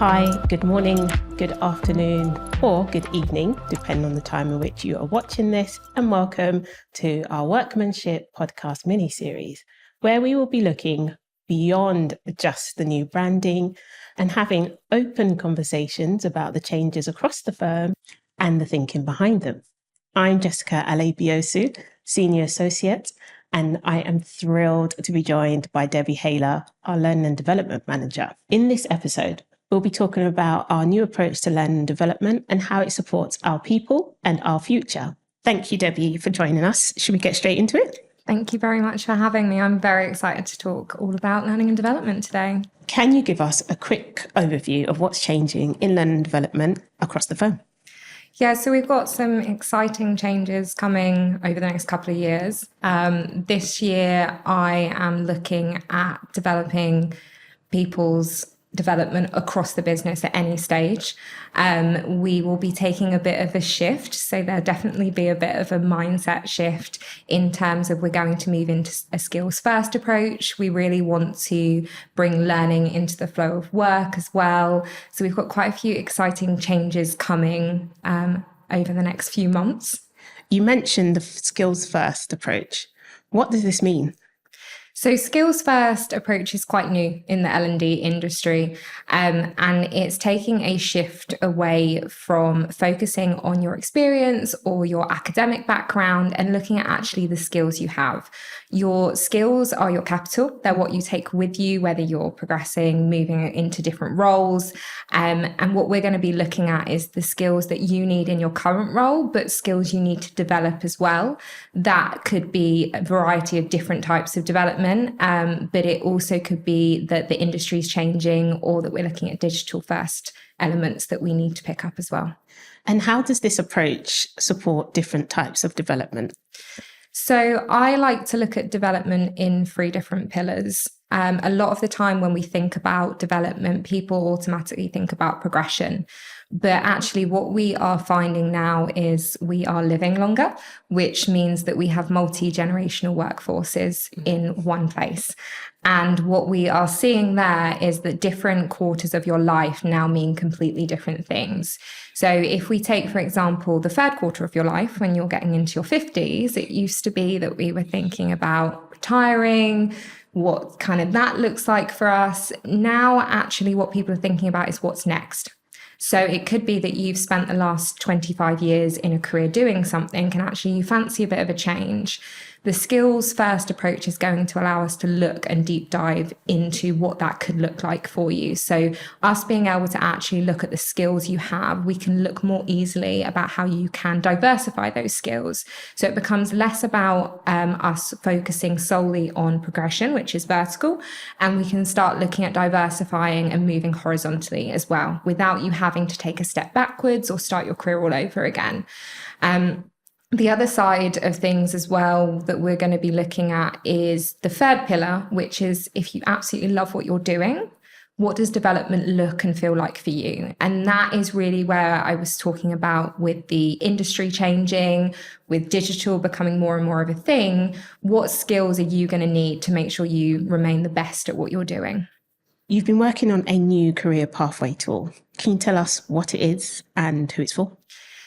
Hi, good morning, good afternoon, or good evening, depending on the time in which you are watching this, and welcome to our Workmanship podcast mini-series, where we will be looking beyond just the new branding and having open conversations about the changes across the firm and the thinking behind them. I'm Jessica Alebiosu, Senior Associate, and I am thrilled to be joined by Debbie Hayler, our Learning and Development Manager. In this episode, we'll be talking about our new approach to learning and development and how it supports our people and our future. Thank you, Debbie, for joining us. Should we get straight into it? Thank you very much for having me. I'm very excited to talk all about learning and development today. Can you give us a quick overview of what's changing in learning and development across the firm? Yeah, so we've got some exciting changes coming over the next couple of years. This year, I am looking at developing people's development across the business at any stage. We will be taking a bit of a shift. So there'll definitely be a bit of a mindset shift in terms of we're going to move into a skills first approach. We really want to bring learning into the flow of work as well. So we've got quite a few exciting changes coming over the next few months. You mentioned the skills first approach. What does this mean? So skills first approach is quite new in the L&D industry, and it's taking a shift away from focusing on your experience or your academic background and looking at actually the skills you have. Your skills are your capital. They're what you take with you, whether you're progressing, moving into different roles. And what we're going to be looking at is the skills that you need in your current role, but skills you need to develop as well. That could be a variety of different types of development, but it also could be that the industry is changing or that we're looking at digital first elements that we need to pick up as well. And how does this approach support different types of development? So I like to look at development in 3 different pillars. A lot of the time when we think about development, people automatically think about progression. But actually what we are finding now is we are living longer, which means that we have multi-generational workforces in one place. And what we are seeing there is that different quarters of your life now mean completely different things. So if we take, for example, the third quarter of your life, when you're getting into your 50s, it used to be that we were thinking about retiring, what kind of that looks like for us. Now, actually, what people are thinking about is what's next. So it could be that you've spent the last 25 years in a career doing something and actually you fancy a bit of a change. The skills first approach is going to allow us to look and deep dive into what that could look like for you. So us being able to actually look at the skills you have, we can look more easily about how you can diversify those skills. So it becomes less about us focusing solely on progression, which is vertical, and we can start looking at diversifying and moving horizontally as well, without you having to take a step backwards or start your career all over again. The other side of things as well that we're going to be looking at is the third pillar, which is if you absolutely love what you're doing, what does development look and feel like for you? And that is really where I was talking about with the industry changing, with digital becoming more and more of a thing. What skills are you going to need to make sure you remain the best at what you're doing? You've been working on a new career pathway tool. Can you tell us what it is and who it's for?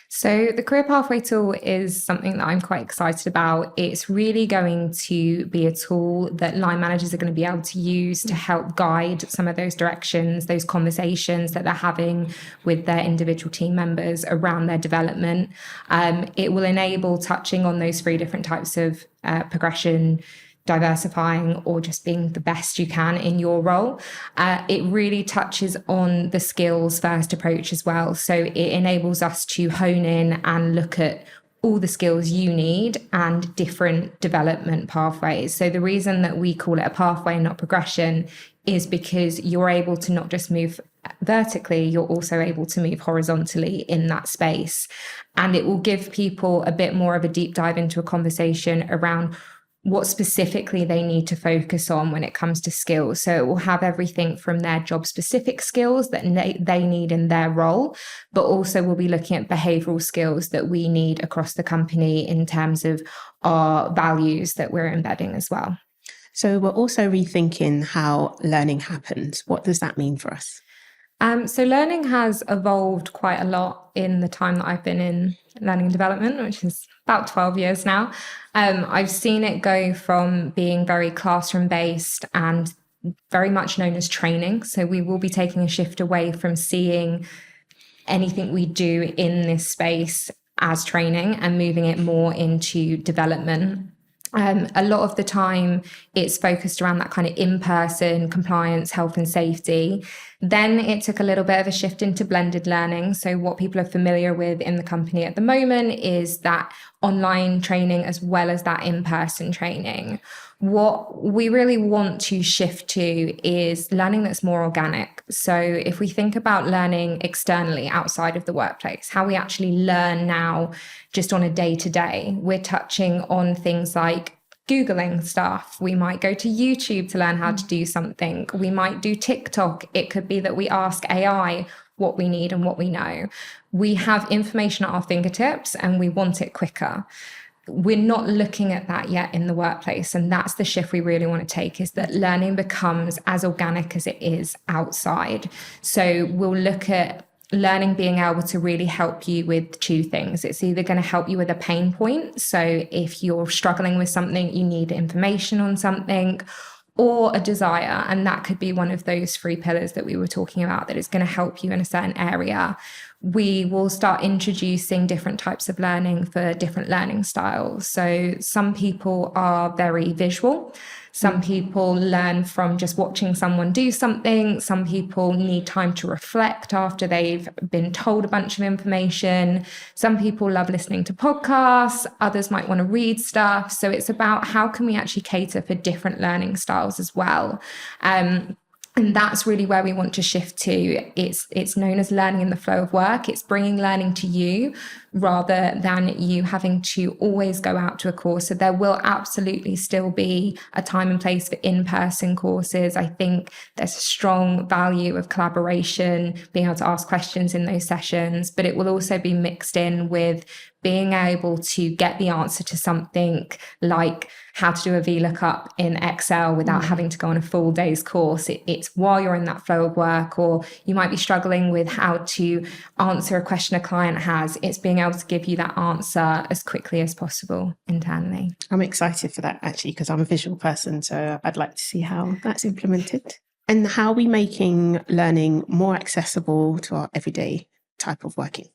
So the Career Pathway tool is something that I'm quite excited about. It's really going to be a tool that line managers are going to be able to use to help guide some of those directions, those conversations that they're having with their individual team members around their development. It will enable touching on those 3 different types of progression, diversifying, or just being the best you can in your role. It really touches on the skills first approach as well. So it enables us to hone in and look at all the skills you need and different development pathways. So the reason that we call it a pathway and not progression is because you're able to not just move vertically, you're also able to move horizontally in that space. And it will give people a bit more of a deep dive into a conversation around what specifically they need to focus on when it comes to skills. So it will have everything from their job specific skills that they need in their role, but also we'll be looking at behavioral skills that we need across the company in terms of our values that we're embedding as well. So we're also rethinking how learning happens. What does that mean for us? So learning has evolved quite a lot in the time that I've been in learning and development, which is about 12 years now. I've seen it go from being very classroom based and very much known as training. So we will be taking a shift away from seeing anything we do in this space as training and moving it more into development. A lot of the time it's focused around that kind of in-person compliance, health and safety. Then it took a little bit of a shift into blended learning. So what people are familiar with in the company at the moment is that online training as well as that in-person training. What we really want to shift to is learning that's more organic. So if we think about learning externally outside of the workplace, how we actually learn now just on a day-to-day, we're touching on things like Googling stuff. We might go to YouTube to learn how to do something. We might do TikTok. It could be that we ask AI what we need and what we know. We have information at our fingertips and we want it quicker. We're not looking at that yet in the workplace. And that's the shift we really want to take, is that learning becomes as organic as it is outside. So we'll look at learning being able to really help you with two things. It's either going to help you with a pain point. So if you're struggling with something, you need information on something, or a desire. And that could be one of those 3 pillars that we were talking about, that is going to help you in a certain area. We will start introducing different types of learning for different learning styles. So some people are very visual. Some people learn from just watching someone do something. Some people need time to reflect after they've been told a bunch of information. Some people love listening to podcasts. Others might want to read stuff. So it's about how can we actually cater for different learning styles as well. And that's really where we want to shift to. It's known as learning in the flow of work. It's bringing learning to you rather than you having to always go out to a course. So there will absolutely still be a time and place for in-person courses. I think there's a strong value of collaboration, being able to ask questions in those sessions, but it will also be mixed in with being able to get the answer to something like how to do a VLOOKUP in Excel without having to go on a full day's course. It's while you're in that flow of work, or you might be struggling with how to answer a question a client has. It's being able to give you that answer as quickly as possible internally. I'm excited for that, actually, because I'm a visual person, so I'd like to see how that's implemented. And how are we making learning more accessible to our everyday type of working?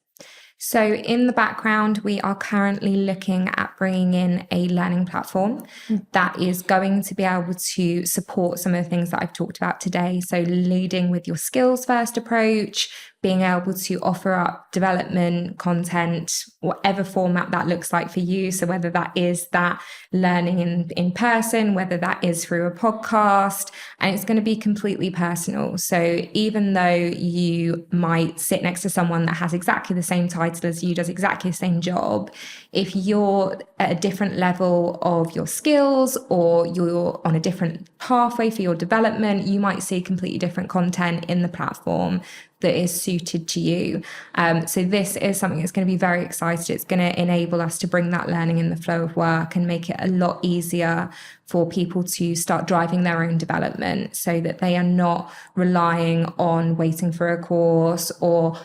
So in the background, we are currently looking at bringing in a learning platform that is going to be able to support some of the things that I've talked about today. So leading with your skills first approach, being able to offer up development content, whatever format that looks like for you. So whether that is that learning in person, whether that is through a podcast, and it's going to be completely personal. So even though you might sit next to someone that has exactly the same title as you, does exactly the same job, if you're at a different level of your skills or you're on a different pathway for your development, you might see completely different content in the platform that is suited to you. So this is something that's going to be very exciting. It's going to enable us to bring that learning in the flow of work and make it a lot easier for people to start driving their own development, so that they are not relying on waiting for a course or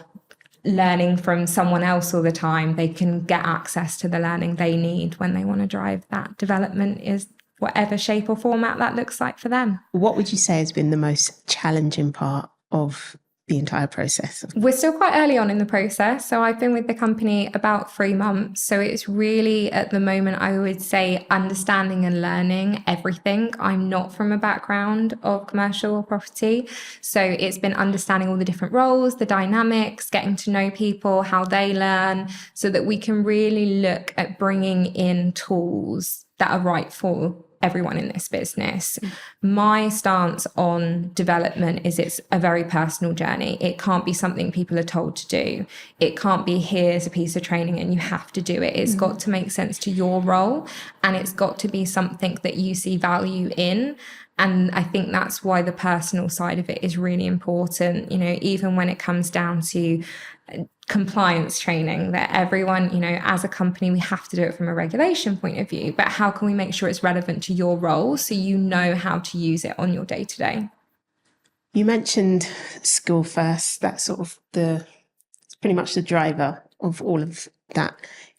learning from someone else all the time. They can get access to the learning they need when they want to drive that development, is whatever shape or format that looks like for them. What would you say has been the most challenging part of the entire process? We're still quite early on in the process. So I've been with the company about 3 months. So it's really, at the moment, I would say understanding and learning everything. I'm not from a background of commercial or property. So it's been understanding all the different roles, the dynamics, getting to know people, how they learn, so that we can really look at bringing in tools that are right for everyone in this business. My stance on development is it's a very personal journey. It can't be something people are told to do. It can't be, here's a piece of training and you have to do it. It's got to make sense to your role, and it's got to be something that you see value in. And I think that's why the personal side of it is really important. You know, even when it comes down to compliance training, that everyone, you know, as a company, we have to do it from a regulation point of view, but how can we make sure it's relevant to your role so you know how to use it on your day-to-day? You mentioned skill first. That's sort of it's pretty much the driver of all of that.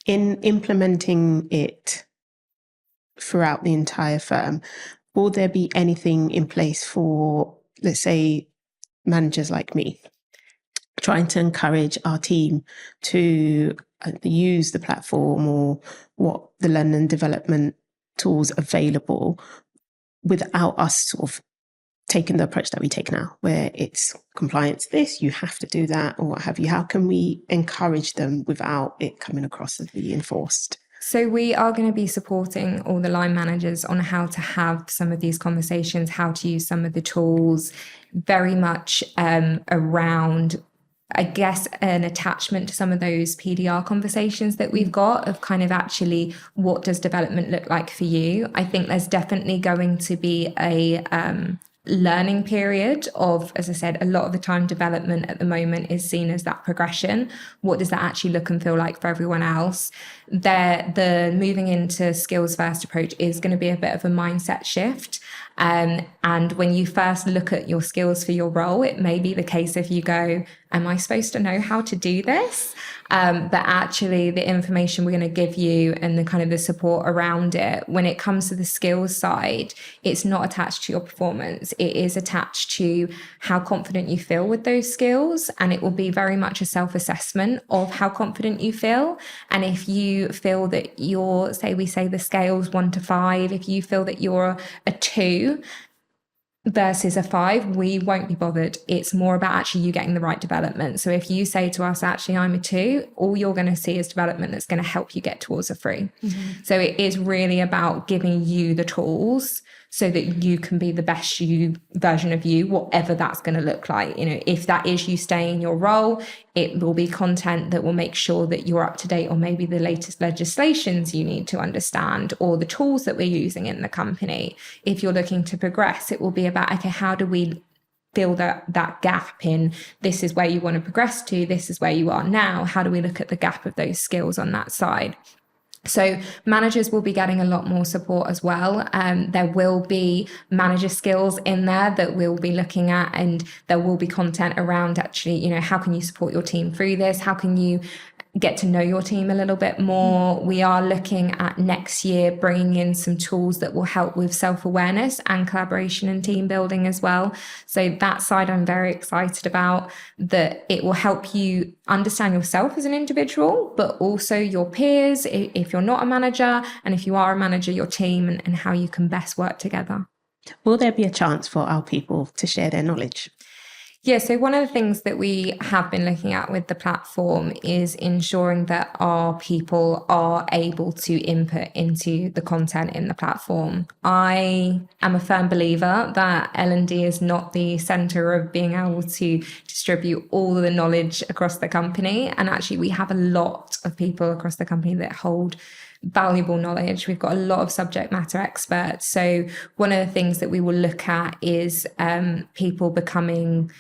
In implementing it throughout the entire firm, will there be anything in place for, let's say, managers like me, trying to encourage our team to use the platform or what the learning and development tools available without us sort of taking the approach that we take now, where it's compliance this, you have to do that, or what have you? How can we encourage them without it coming across as being enforced? So we are going to be supporting all the line managers on how to have some of these conversations, how to use some of the tools, very much around, I guess, an attachment to some of those PDR conversations that we've got of kind of actually what does development look like for you. I think there's definitely going to be a learning period of, as I said, a lot of the time development at the moment is seen as that progression. What does that actually look and feel like for everyone else? The moving into skills first approach is going to be a bit of a mindset shift. And when you first look at your skills for your role, it may be the case if you go, am I supposed to know how to do this? But actually the information we're going to give you and the kind of the support around it, when it comes to the skills side, it's not attached to your performance. It is attached to how confident you feel with those skills. And it will be very much a self-assessment of how confident you feel. And if you feel that you're, we say the scale's 1 to 5, if you feel that you're a 2, versus a 5, we won't be bothered. It's more about actually you getting the right development. So if you say to us, actually, I'm a 2, all you're going to see is development that's going to help you get towards a 3. Mm-hmm. So it is really about giving you the tools so that you can be the best version of you, whatever that's going to look like. If that is you staying in your role, it will be content that will make sure that you're up to date on maybe the latest legislations you need to understand or the tools that we're using in the company. If you're looking to progress, it will be about, okay, how do we fill that gap in, this is where you want to progress to, this is where you are now. How do we look at the gap of those skills on that side? So managers will be getting a lot more support as well. There will be manager skills in there that we'll be looking at, and there will be content around actually, how can you support your team through this? How can you get to know your team a little bit more? We are looking at next year bringing in some tools that will help with self-awareness and collaboration and team building as well. So that side I'm very excited about, that it will help you understand yourself as an individual, but also your peers, if you're not a manager, and if you are a manager, your team, and how you can best work together. Will there be a chance for our people to share their knowledge? Yeah, so one of the things that we have been looking at with the platform is ensuring that our people are able to input into the content in the platform. I am a firm believer that L&D is not the centre of being able to distribute all of the knowledge across the company. And actually, we have a lot of people across the company that hold valuable knowledge. We've got a lot of subject matter experts. So one of the things that we will look at is people becoming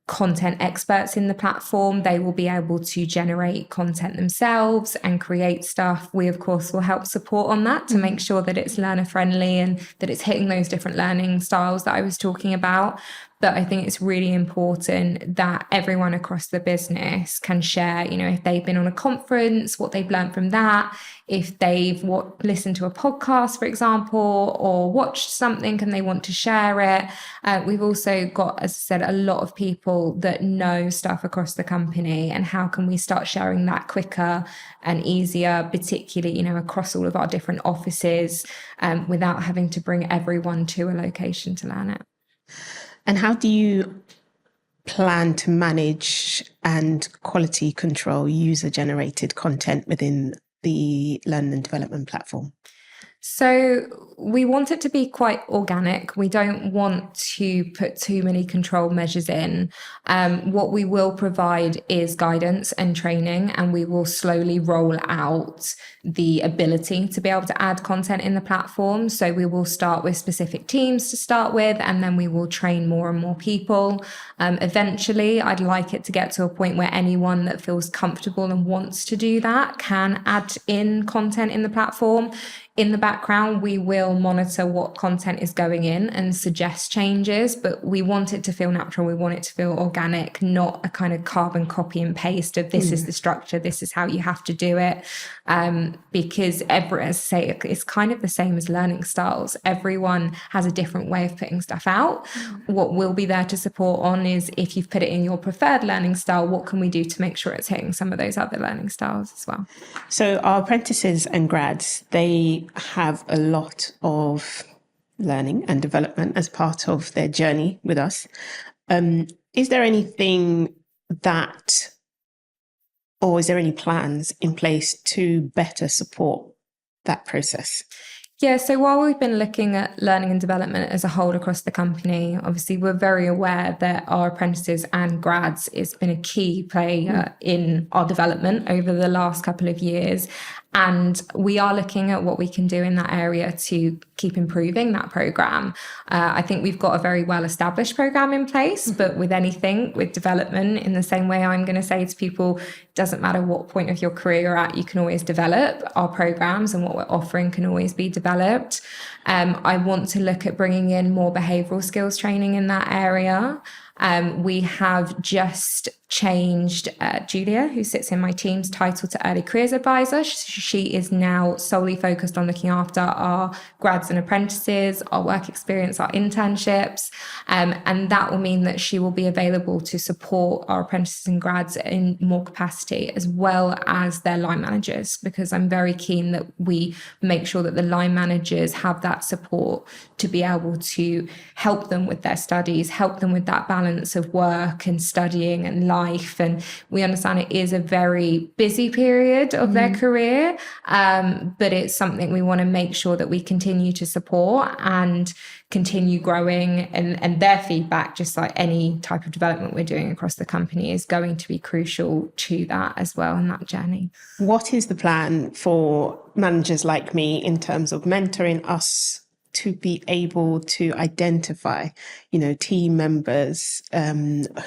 content experts in the platform. They will be able to generate content themselves and create stuff. We, of course, will help support on that to make sure that it's learner friendly and that it's hitting those different learning styles that I was talking about. But I think it's really important that everyone across the business can share, if they've been on a conference, what they've learned from that, if they've listened to a podcast, for example, or watched something and they want to share it. We've also got, as I said, a lot of people that know stuff across the company, and how can we start sharing that quicker and easier, particularly, across all of our different offices, without having to bring everyone to a location to learn it. And how do you plan to manage and quality control user-generated content within the learning and development platform? So we want it to be quite organic. We don't want to put too many control measures in. What we will provide is guidance and training, and we will slowly roll out the ability to be able to add content in the platform. So we will start with specific teams to start with, and then we will train more and more people. Eventually, I'd like it to get to a point where anyone that feels comfortable and wants to do that can add in content in the platform. in the background, we will monitor what content is going in and suggest changes, but we want it to feel natural. We want it to feel organic, not a kind of carbon copy and paste of this is the structure, this is how you have to do it. Because as I say, it's kind of the same as learning styles. Everyone has a different way of putting stuff out. What we'll be there to support on is if you've put it in your preferred learning style, what can we do to make sure it's hitting some of those other learning styles as well? So our apprentices and grads, they have a lot of learning and development as part of their journey with us. Is there anything or is there any plans in place to better support that process? Yeah, so while we've been looking at learning and development as a whole across the company, obviously we're very aware that our apprentices and grads has been a key player in our development over the last couple of years. And we are looking at what we can do in that area to keep improving that program. I think we've got a very well-established program in place, but with anything, with development, in the same way I'm going to say to people, it doesn't matter what point of your career you're at, you can always develop. Our programs and what we're offering can always be developed. I want to look at bringing in more behavioural skills training in that area. We have just changed Julia, who sits in my team's title, to Early Careers Advisor. She is now solely focused on looking after our grads and apprentices, our work experience, our internships. And that will mean that she will be available to support our apprentices and grads in more capacity, as well as their line managers, because I'm very keen that we make sure that the line managers have that support to be able to help them with their studies, help them with that balance of work and studying and life. And we understand it is a very busy period of their career, but it's something we want to make sure that we continue to support and continue growing. And their feedback, just like any type of development we're doing across the company, is going to be crucial to that as well in that journey. What is the plan for managers like me in terms of mentoring us to be able to identify, team members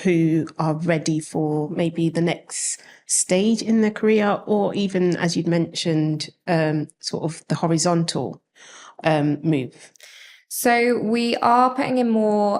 who are ready for maybe the next stage in their career, or even, as you'd mentioned, sort of the horizontal move? So we are putting in more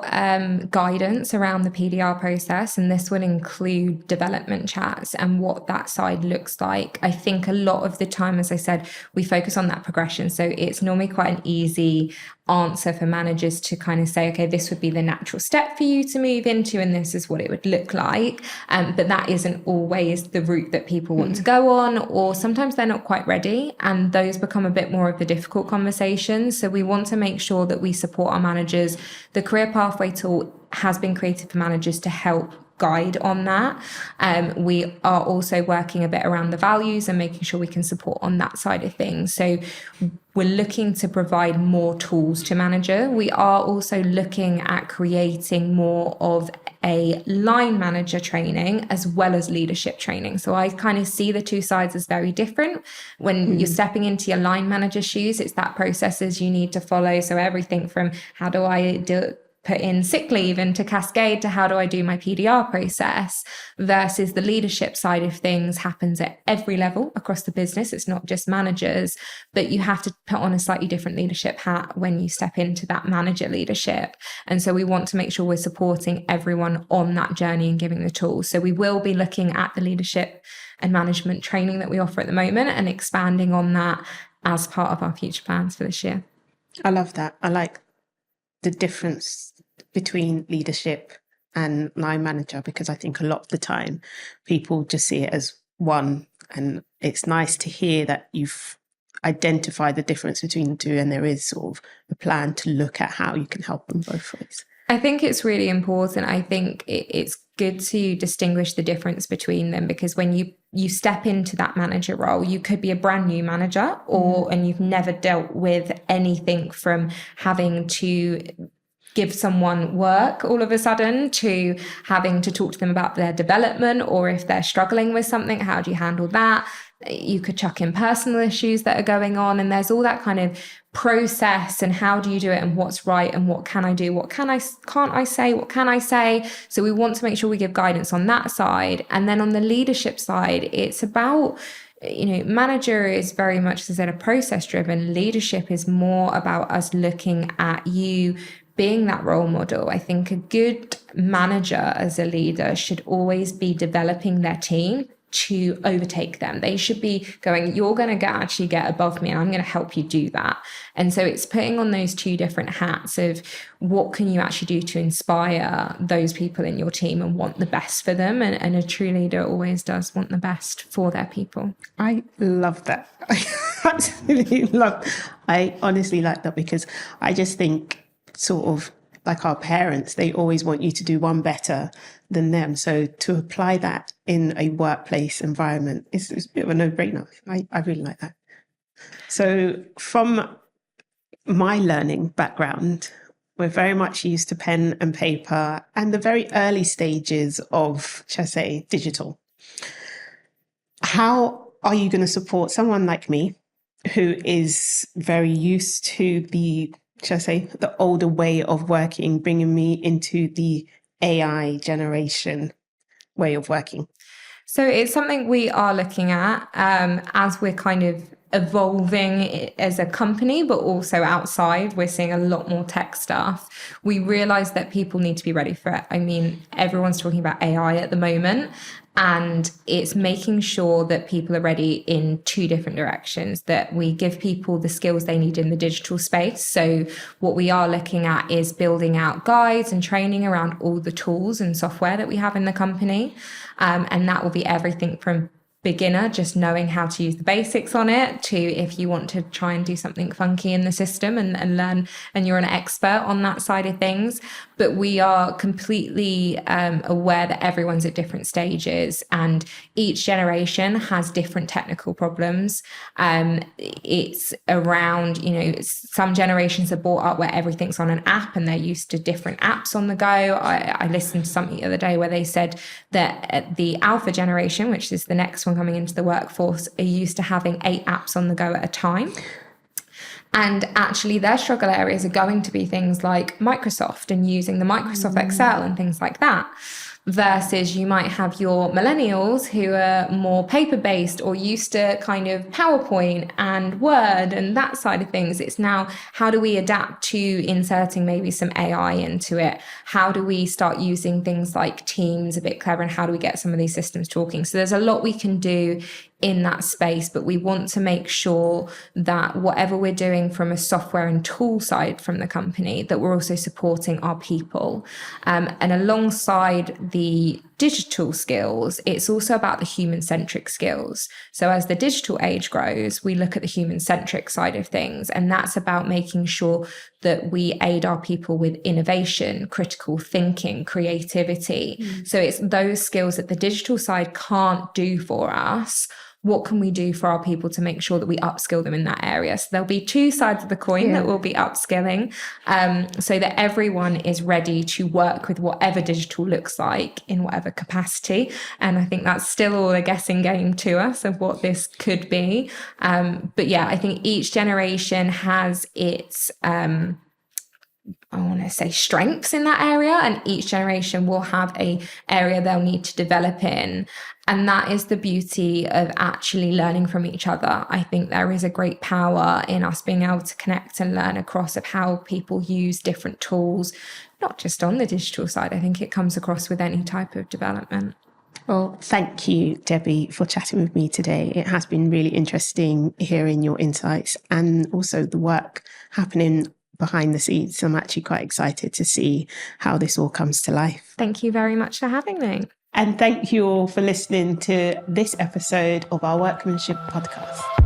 guidance around the PDR process, and this will include development chats and what that side looks like. I think a lot of the time, as I said, we focus on that progression. So it's normally quite an easy answer for managers to kind of say, okay, this would be the natural step for you to move into, and this is what it would look like. But that isn't always the route that people want to go on, or sometimes they're not quite ready, and those become a bit more of the difficult conversations. So we want to make sure that we support our managers. The career pathway tool has been created for managers to help guide on that. We are also working a bit around the values and making sure we can support on that side of things. So we're looking to provide more tools to manager. We are also looking at creating more of a line manager training as well as leadership training. So I kind of see the two sides as very different. When you're stepping into your line manager shoes, it's that processes you need to follow. So everything from how do I put in sick leave and to cascade to how do I do my PDR process, versus the leadership side of things happens at every level across the business. It's not just managers, but you have to put on a slightly different leadership hat when you step into that manager leadership. And so we want to make sure we're supporting everyone on that journey and giving the tools. So we will be looking at the leadership and management training that we offer at the moment and expanding on that as part of our future plans for this year. I love that. I like the difference between leadership and line manager, because I think a lot of the time people just see it as one, and it's nice to hear that you've identified the difference between the two, and there is sort of a plan to look at how you can help them both ways. I think it's really important. I think it's good to distinguish the difference between them, because when you step into that manager role, you could be a brand new manager and you've never dealt with anything from having to give someone work all of a sudden to having to talk to them about their development, or if they're struggling with something, how do you handle that? You could chuck in personal issues that are going on, and there's all that kind of process and how do you do it and what's right and what can I do, what can't I say. So we want to make sure we give guidance on that side. And then on the leadership side, it's about manager is very much, as I said, a process driven. Leadership is more about us looking at you being that role model. I think a good manager as a leader should always be developing their team to overtake them. They should be going, you're going to actually get above me and I'm going to help you do that. And so it's putting on those two different hats of what can you actually do to inspire those people in your team and want the best for them. And a true leader always does want the best for their people. I love that. I honestly like that, because I just think sort of like our parents, they always want you to do one better than them. So to apply that in a workplace environment is a bit of a no-brainer. I really like that. So from my learning background, we're very much used to pen and paper and the very early stages of, shall I say, digital. How are you going to support someone like me who is very used to the, shall I say, the older way of working, bringing me into the AI generation way of working? So it's something we are looking at as we're kind of evolving as a company, but also outside, we're seeing a lot more tech stuff. We realize that people need to be ready for it. I mean, everyone's talking about AI at the moment, and it's making sure that people are ready in two different directions, that we give people the skills they need in the digital space. So what we are looking at is building out guides and training around all the tools and software that we have in the company. And that will be everything from beginner, just knowing how to use the basics on it, to if you want to try and do something funky in the system and learn, and you're an expert on that side of things. But we are completely aware that everyone's at different stages and each generation has different technical problems. It's around, some generations are brought up where everything's on an app and they're used to different apps on the go. I listened to something the other day where they said that the alpha generation, which is the next one coming into the workforce, are used to having 8 apps on the go at a time. And actually their struggle areas are going to be things like Microsoft and using the Microsoft Excel and things like that. Versus you might have your millennials who are more paper-based or used to kind of PowerPoint and Word and that side of things. It's now, how do we adapt to inserting maybe some AI into it? How do we start using things like Teams a bit clever, and how do we get some of these systems talking? So there's a lot we can do in that space, but we want to make sure that whatever we're doing from a software and tool side from the company, that we're also supporting our people. And alongside the digital skills, it's also about the human-centric skills. So as the digital age grows, we look at the human-centric side of things, and that's about making sure that we aid our people with innovation, critical thinking, creativity. So it's those skills that the digital side can't do for us. What can we do for our people to make sure that we upskill them in that area? So there'll be two sides of the coin that we'll be upskilling, so that everyone is ready to work with whatever digital looks like in whatever capacity. And I think that's still all a guessing game to us of what this could be. But yeah, I think each generation has its strengths in that area, and each generation will have a area they'll need to develop in. And that is the beauty of actually learning from each other. I think there is a great power in us being able to connect and learn across of how people use different tools, not just on the digital side. I think it comes across with any type of development. Well, thank you, Debbie, for chatting with me today. It has been really interesting hearing your insights and also the work happening behind the scenes. I'm actually quite excited to see how this all comes to life. Thank you very much for having me. And thank you all for listening to this episode of our Workmanship podcast.